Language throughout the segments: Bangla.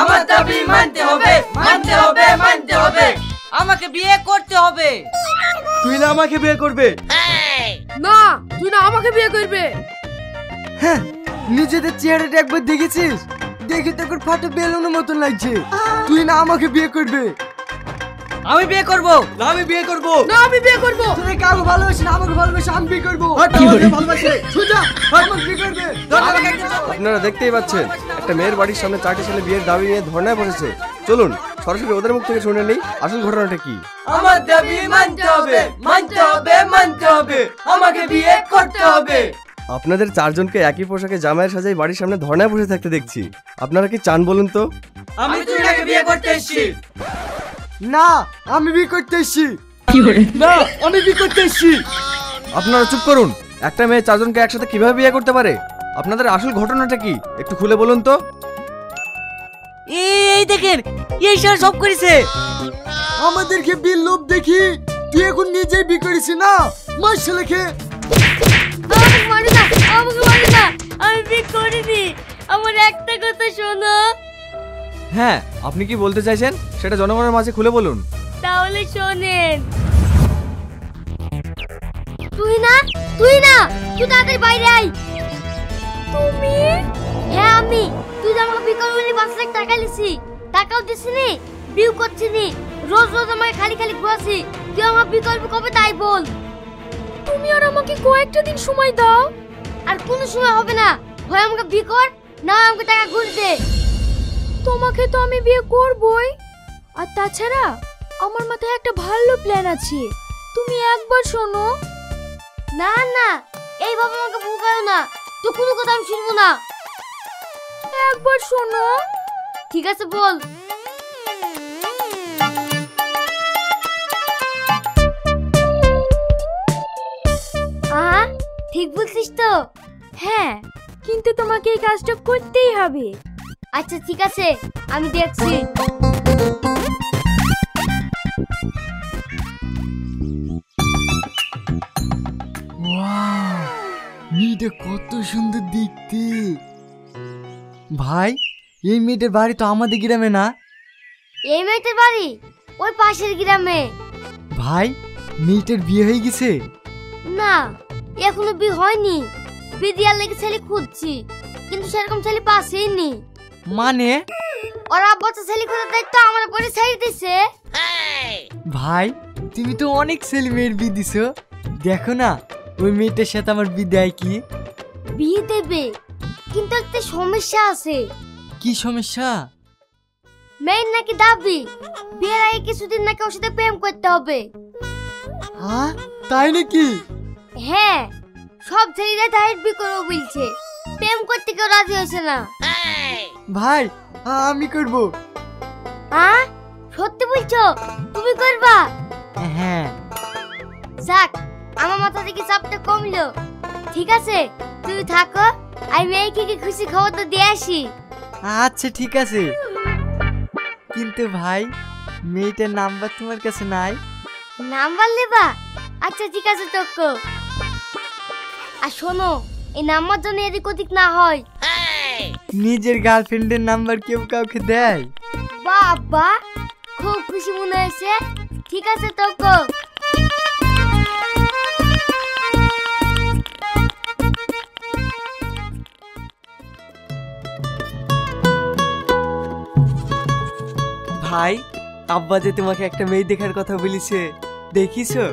আমার দাবি মানতে হবে, মানতে হবে, মানতে হবে। আমাকে বিয়ে করতে হবে। তুই না আমাকে বিয়ে করবে? না, তুই না আমাকে বিয়ে করবে। হ্যাঁ, নিজেদের চেহারাটা একবার দেখেছিস? দেখে তো তোর ফাটা বেলুনের মতন লাগছে। তুই না আমাকে বিয়ে করবে? আমি বিয়ে করব। না আমি বিয়ে করব। না আমি বিয়ে করব। তুই কাউকে ভালোবাসিস না, আমাকে ভালোবাসিস, আমি বিয়ে করব। আমাকে ভালোবাসে সোজা আমাকে বিয়ে করবে। আপনারা দেখতেই পাচ্ছেন একটা মেয়ের বাড়ির সামনে 4টি ছেলে বিয়ের দাবি নিয়ে ধর্নায় বসেছে। চলুন সরাসরি ওদের মুখ থেকে শুনে নেই আসল ঘটনাটা কি। আমার দাবি মানতে হবে, মানতে হবে, মানতে হবে। আমাকে বিয়ে করতে হবে। আপনাদের 4 জনকে একই পোশাকে জামাইয়ের সাজাই বাড়ির সামনে ধর্নায় বসে থাকতে দেখছি। আপনারা কি চান বলুন তো? আমি তুইনাকে বিয়ে করতে এসেছি। না আমি বিয়ে করতে এসেছি। না আমি বিয়ে করতে এসেছি। আপনারা চুপ করুন। একটা মেয়ে 4 জনকে একসাথে কিভাবে বিয়ে করতে পারে? আপনাদের আসল ঘটনাটা কি একটু খুলে বলুন তো। এই দেখেন, এই স্যার সব করেছে। আমাদেরকে বিল লোভ দেখি তুই এখন নিজেই বিয়ে করিস না? মাশাআল্লাহ। আমাকে মারো না, আমাকে মারো না। আমি বিয়ে করিনি। আমার একটা কথা শোনো। হ্যাঁ, আপনি কি বলতে চাইছেন সেটা জনগণের মাঝে খুলে বলুন। তাহলে শোনেন। তুই না, তুই তাড়াতাড়ি বাইরে আয়। তুমি? হ্যাঁ আমি। তুই যে আমাকে বিয়ে করবি 5 লাখ টাকা লিছি, টাকাও দিছিনি, বিয়ে করছিনি, রোজ রোজ আমাকে খালি খালি ঘুরাছি। তুই আমার বিয়ে করবি কবে তাই বল। তুমি আর আমাকে কয়েকটা দিন সময় দাও। আর কোনো সময় হবে না। হয় আমাকে বিয়ে কর, না আমাকে টাকা ঘুরে দে। তোমাকে তো আমি বিয়ে করবই। আর তাছাড়া আমার মাথায় একটা ভালো প্ল্যান আছে, তুমি একবার শোনো। না না, এইভাবে আমাকে ভুগাও না, তো কোনো কথা আমি শুনবো না। একবার শোনো। ঠিক আছে বল। ঠিক বলছিস তো? হ্যাঁ, কিন্তু তোমাকে এই কাজটা করতেই হবে। আচ্ছা ঠিক আছে, আমি দেখছি। মেয়েটা কত সুন্দর দেখতে। ভাই এই মেয়েটার বাড়ি তো আমাদের গ্রামে না? এই মেয়েটার বাড়ি ওই পাশের গ্রামে। ভাই মেয়েটার বিয়ে হয়ে গেছে? না, এখনো বিয়ে হয়নি। বিয়ে দেওয়ার লেগে ছেলে খুঁজছি, কিন্তু সেরকম ছেলে পাশেই নি। মানে? ওর আব্বা তো ছেলে খোঁজার দায়িত্ব আমার উপরে ছেড়ে দিছে। ভাই তুমি তো অনেক ছেলে মেয়ের বিয়ে দিছো, দেখো না ওই মেয়েটার সাথে আমার বিয়ে দেয় কি? বিয়ে দেবে, কিন্তু একটা সমস্যা আছে। কি সমস্যা? মেয়ের নাকি দাবি বিয়ের আগে কিছুদিন নাকি ওর সাথে প্রেম করতে হবে। হ্যাঁ তাই নাকি? হ্যাঁ, সব ছেলেরা ডাইরেক্ট বিয়ে করবো বলছে, প্রেম করতে কেউ রাজি হয়েছে না। ভাই আমি করব। হ্যাঁ সত্যি বলছো? তুমি করবা? হ্যাঁ। যাক, আমার মাথা থেকে চাপটা কমলো। ঠিক আছে তুমি থাকো, আমি মেয়েকে কি খুশি খবর তো দিয়ে আসি। আচ্ছা ঠিক আছে, কিন্তু ভাই মেয়েটার নাম্বার তোমার কাছে নাই? নাম্বার নেবা? আচ্ছা ঠিক আছে তোকে। আর শোনো, এই নাম্বার জন্য এদিক ওদিক না হয়। নিজের গার্লফ্রেন্ডের নাম্বার কেউ কাউকে দেয়? বাবা খুব খুশি মনে হয়েছে। ঠিক আছে তোকে। ভাই আব্বা যে তোমাকে একটা মেয়ে দেখার কথা বলেছে, দেখিছো?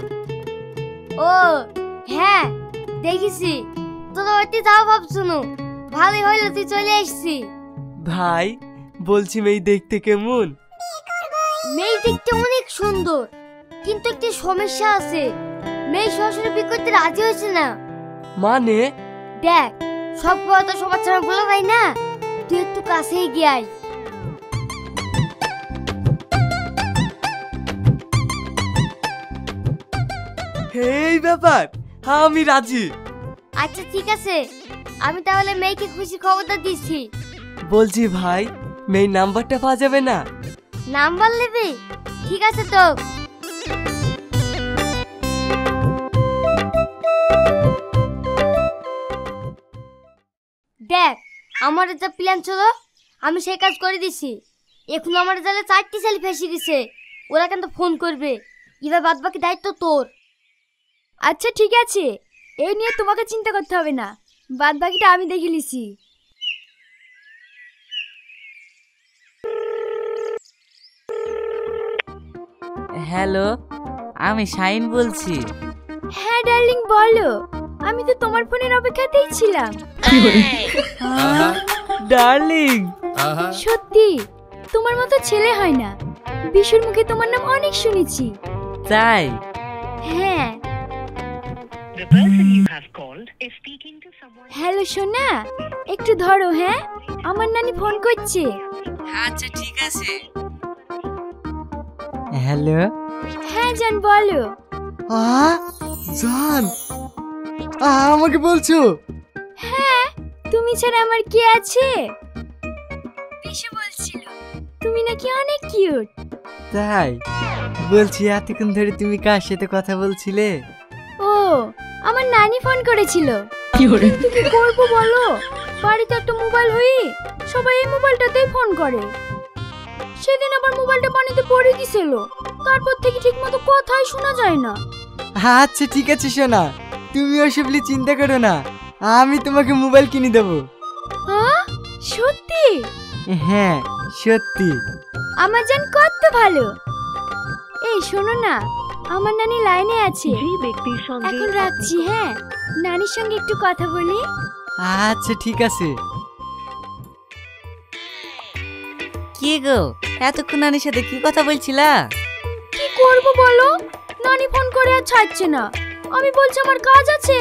ও হ্যাঁ দেখেছি। তোরা ওইতে যাও ভাবছুনু, ভালোই হইলো তুই চলে এসছি। ভাই বলছি মেয়ে দেখতে কেমন? মেয়ে দেখতে অনেক সুন্দর, কিন্তু একটি সমস্যা আছে। মেয়ে শ্বশুর বিয়ে করতে রাজি হয়েছে না। মানে? দেখ, সব কথা তো সবার সামনে বলে ভাই না, তুই একটু কাছেই গিয়ে। এই ব্যাপার, আমি রাজি। আচ্ছা ঠিক আছে, আমি তাহলে মেয়েকে খুশি খবরটা দিচ্ছি। বলছি ভাই মেয়ের নাম্বারটা পাওয়া যাবে না? নাম্বার নেবে? ঠিক আছে তো। দেখ, আমার যা প্ল্যান ছিল আমি সেই কাজ করে দিছি। এখন আমার জালে 4টি ছেলে ফেসে গেছে, ওরা কিন্তু ফোন করবে, এবার বাদ বাকি দায়িত্ব তোর। আচ্ছা ঠিক আছে, এই নিয়ে তোমাকে চিন্তা করতে হবে না, বাদ বাকিটা আমি দেখে লিছি। হ্যালো, আমি শাইন বলছি। হ্যাঁ ডার্লিং বলো, আমি তো তোমার ফোনের অপেক্ষাতেই ছিলাম। ডার্লিং, সত্যি তোমার মতো ছেলে হয় না, বিশুর মুখে তোমার নাম অনেক শুনেছি। তাই? হ্যাঁ। হ্যালো সোনা, একটু ধরো। হ্যাঁ, আমার নানি ফোন করছে। আচ্ছা ঠিক আছে। হ্যালো। হ্যাঁ জান বলো। জান, আমাকে বলছো? হ্যাঁ, তুমি ছাড়া আমার কে আছে? বিশু বলছিল তুমি নাকি অনেক কিউট। তাই? বলছি এতক্ষণ ধরে তুমি কার সাথে কথা বলছিলে? ও, আমার নানি ফোন করেছিল। কি করবো বলো, বাড়িতে একটা মোবাইল হই, সবাই এই মোবাইলটাতেই ফোন করে। সেদিন আবার মোবাইলটা পানিতে পড়ে গেছিল, তারপর থেকে ঠিকমতো কথাই শোনা যায় না। আচ্ছা ঠিক আছে সোনা, তুমি ওসব নিয়ে চিন্তা করো না, আমি তোমাকে মোবাইল কিনে দেবো। সত্যি? হ্যাঁ সত্যি। আমার জান কত ভালো। এই শোনো না, আমার নানি লাইনে আছে, এখন রাখছি। হ্যাঁ, নানির সঙ্গে একটু কথা বলি। আচ্ছা ঠিক আছে। কি গো, এতক্ষণ নানির সাথে কি কথা বলছিলা? কি করব বলো, নানি ফোন করে আর ছাড়ছে না। আমি বলছি আমার কাজ আছে,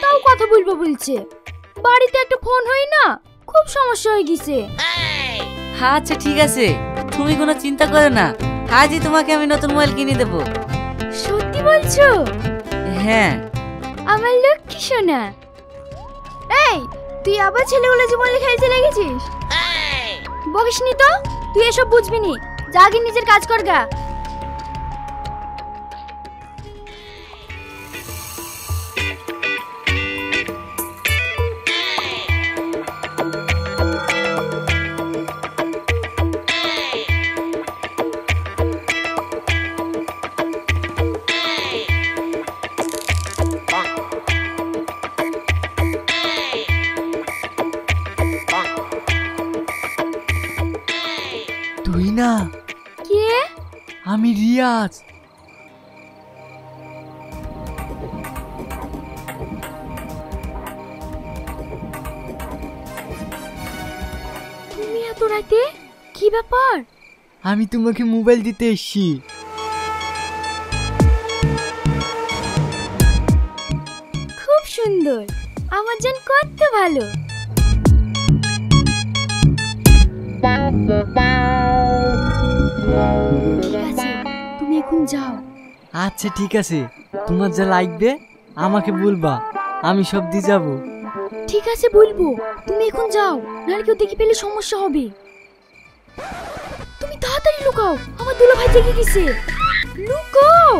তাও কথা বলবো বলছে। বাড়িতে একটা ফোন হই না, খুব সমস্যা হয়ে গেছে। আচ্ছা ঠিক আছে, তুমি কোনো চিন্তা করো না, আজই তোমাকে আমি নতুন মোবাইল কিনে দেবো। সত্যি বলছো? হ্যাঁ। আমার লক্ষ্মী সোনা। এই, তুই আবার ছেলেগুলো জীবনে খেলতে লেগেছিস? বকিসনি তো, তুই এসব বুঝবি নি, যা গিয়ে নিজের কাজ কর গা। তুই না? কে? আমি রিয়াজ। তুমি এত রাতে? কি ব্যাপার? আমি তোমাকে মোবাইল দিতে এসেছি। খুব সুন্দর, আমার জান কত ভালো। ঠিক আছে, তুমি এখন যাও। আচ্ছা ঠিক আছে, তোমার যা লাগবে আমাকে বলবা, আমি সব দিয়ে যাবো। ঠিক আছে বলবো, তুমি এখন যাও, নাহলে কেউ দেখে পেলে সমস্যা হবে। তুমি তাড়াতাড়ি লুকাও, আমার দুলা ভাই জেগে গেছে। লুকাও।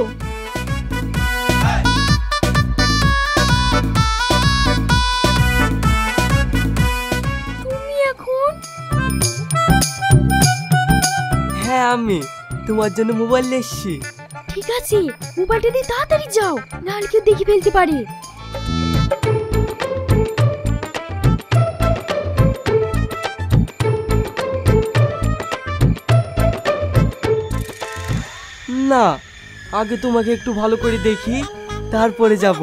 তুমি এখন? হ্যাঁ আমি তোমার জন্য মোবাইল নিয়ে এসেছি। ঠিক আছে, মোবাইলটা দিয়ে তাড়াতাড়ি যাও, নাহলে কেউ দেখে ফেলতে পারে। না, আগে তোমাকে একটু ভালো করে দেখি, তারপরে যাব।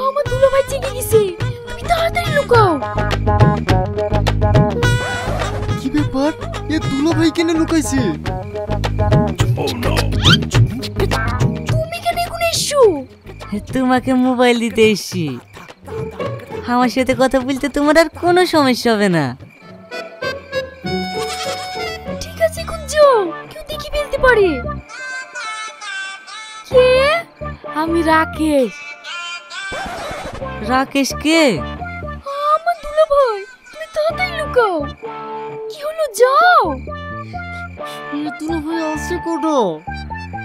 আমার দুলা ভাই জেগে গেছে, তুমি তাড়াতাড়ি লুকাও। কি ব্যাপার, এ দুলা ভাই কেন লুকাইছে? তুমি কেন এখন এসছো? তোমাকে মোবাইল দিতে এসেছি, আমার সাথে কথা বলতে তোমার আর কোনো সমস্যা হবে না। ঠিক আছে, এখন যাও, কেউ দেখে ফেলতে পারে। কে? আমি রাকেশ। রাকেশ কে? আমার দুলা ভাই, তুমি তাড়াতাড়ি লুকাও। কি হলো, যাও। দুলা ভাই আছে কোটো?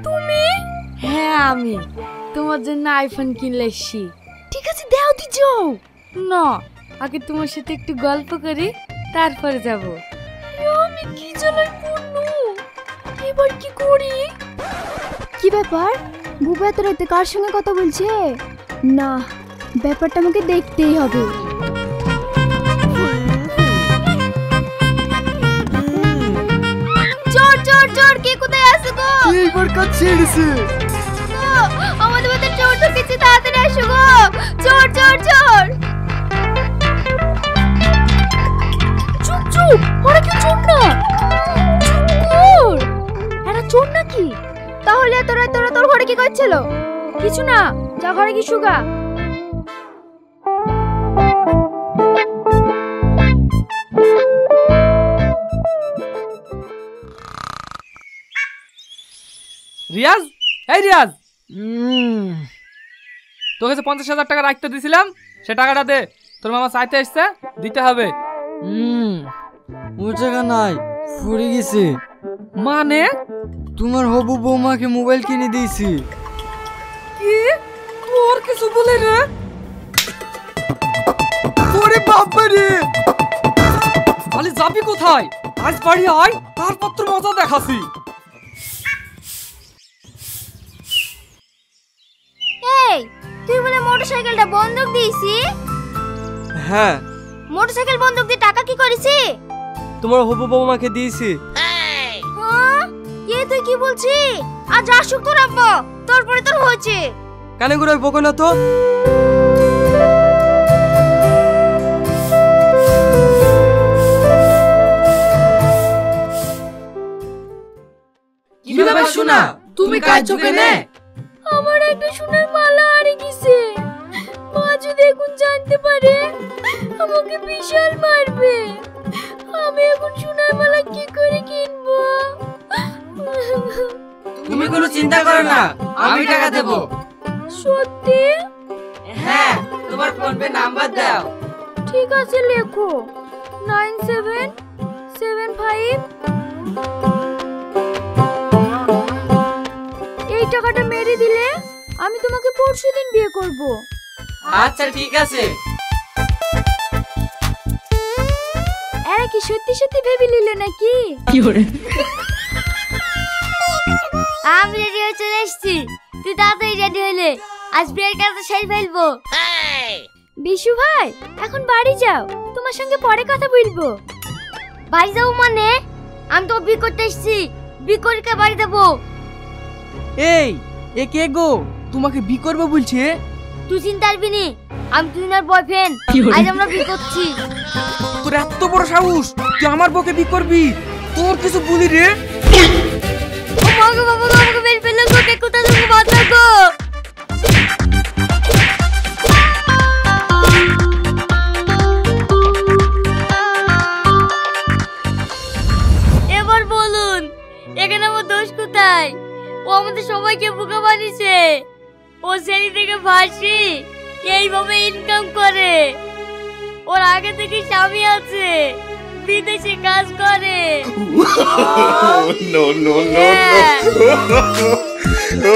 তুমি? হ্যাঁ আমি তোমার জন্য আইফোন কিনলে এসছি। ঠিক আছে, দাও দি যাও। না, আগে তোমার সাথে একটু গল্প করি, তারপরে যাব। আমি কি জ্বালায় পড়লো, এবার কি করি? কি ব্যাপার, বুবা এত রাতে কার সঙ্গে কথা বলছে? না, ব্যাপারটা আমাকে দেখতেই হবে। চোর চোর চোর, কে কোথায় আছে গো? এইবার কাজ ছেড়েছে। আমাদের মধ্যে চোর ঢুকেছে, তাড়াতাড়ি আসো গো। চোর চোর চোর। চুপ চুপ, ওরা কি চোর না? চোর, এরা চোর নাকি? তাহলে তোরা তোর ঘরে কি করছিল? কিছু না, যা ঘরে কি শুগা। রিয়াজ, এই রিয়াজ, তোকে যে 50,000 টাকা রাখতে দিছিলাম, সে টাকাটা দে। তোর মামা চাইতে এসছে, দিতে হবে। ও টাকা নাই, ফুরে গেছে। মানে? তোমার হবু বৌমাকে মোবাইল কিনে দিয়েছি। কি? ওর কিছু বলে রে? ওরে বাবা রে! খালি যাবি কোথায়? আজ বাড়ি আয়, তারপর তোর মজা দেখাছি। এই, তুই বলে মোটরসাইকেলটা বন্ধক দিয়েছি? হ্যাঁ। মোটরসাইকেল বন্ধক দিয়ে টাকা কি করেছি? তোমার হবু বৌমাকে দিয়েছি। হ্যাঁ? এ তুই কি বলছিস? আজ আসুক তোর আব্বা, তারপরে তোর হয়েছে। কানে করে বকো না তো। কি ব্যাপার শোনা, তুমি কাঁদছো কেনে? আমার একটা সোনার মালা হারিয়ে গেছে। মা যদি এখন জানতে পারে, আমাকে বিশাল মারবে। আমি এখন সোনার মালা কি করে কিনবো? তুমি কোনো চিন্তা করো না, আমি টাকা দেব। সত্যি? হ্যাঁ, তোমার ফোন পে নাম্বার দাও। ঠিক আছে, লেখো 9775। এই টাকাটা মেরে দিলে আমি তোমাকে পরশুদিন বিয়ে করব। আচ্ছা ঠিক আছে। এরা কি সত্যি সত্যি ভেবে নিলে নাকি? আমি রেডি হয়ে চলে এসেছি, তুই তাড়াতাড়ি রেডি হলে আজ বিয়ের কাজটা সেরে ফেলবো। বিশু ভাই, এখন বাড়ি যাও, তোমার সঙ্গে পরে কথা বলবো। বাড়ি যাবো মানে? আমি তো বিয়ে করতে এসেছি, বিয়ে করে কে বাড়ি যাবো? এই, এ কে গো? তোমাকে বি করবে বলছে? তুই চিন্তা করবি নি, আমি তুই বয়ফ্রেন্ড। আজ আমরা বিয়ে করছি। তোর এত বড় সাহস, তুই আমার বউকে বি করবি? তোর কিছু বলি রে? আমাকে বাবা আমাকে বের ফেলে গো, কে কোথা থেকে বাঁচা গো? এবার বলুন, এখানে আমার দোষ কোথায়? ও আমাদের সবাইকে বোকা বানিয়েছে। ও শ্রেণী থেকে ফাঁসি এইভাবে ইনকাম করে। ওর আগে থেকে স্বামী আছে, বিদেশে কাজ করে। No, no, no, no.